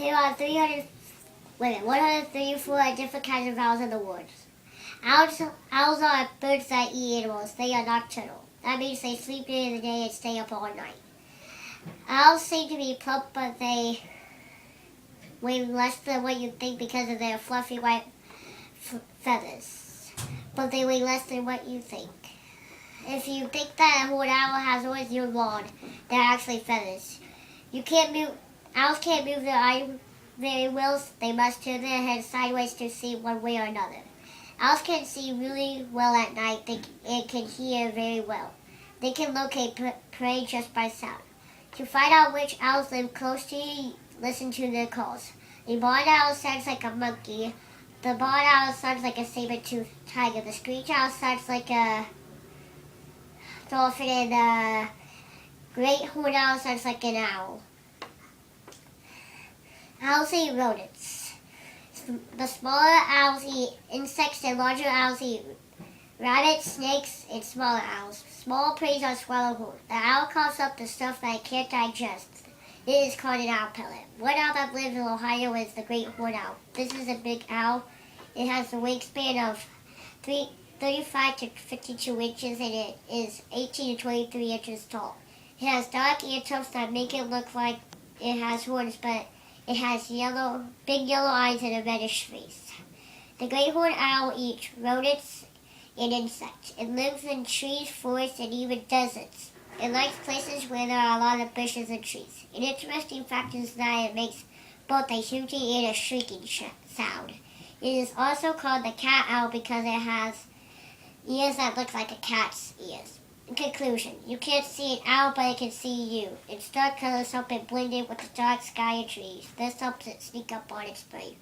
There are 134 different kinds of owls in the woods. Owls are birds that eat animals. They are nocturnal. That means they sleep during the day and stay up all night. Owls seem to be plump, but they weigh less than what you'd think because of their fluffy white feathers. But they weigh less than what you think. If you think that a horned owl has always your lawn, they're actually feathers. Owls can't move their eye very well. They must turn their heads sideways to see one way or another. Owls can see really well at night and can hear very well. They can locate prey just by sound. To find out which owls live close to you, listen to their calls. A barn owl sounds like a monkey. The barn owl sounds like a saber-toothed tiger. The screech owl sounds like a dolphin, and the great horned owl sounds like an owl. Owls eat rodents. The smaller owls eat insects and larger owls eat rabbits, snakes, and smaller owls. Small prey are swallowed whole. The owl coughs up the stuff that it can't digest. It is called an owl pellet. One owl that lives in Ohio is the great horned owl. This is a big owl. It has a wingspan of 35 to 52 inches and it is 18 to 23 inches tall. It has dark ear tufts that make it look like it has horns, but it has big yellow eyes and a reddish face. The great horned owl eats rodents and insects. It lives in trees, forests, and even deserts. It likes places where there are a lot of bushes and trees. An interesting fact is that it makes both a hooting and a shrieking sound. It is also called the cat owl because it has ears that look like a cat's ears. In conclusion, you can't see an owl, but it can see you. Its dark colors help it blend in with the dark sky and trees. This helps it sneak up on its prey.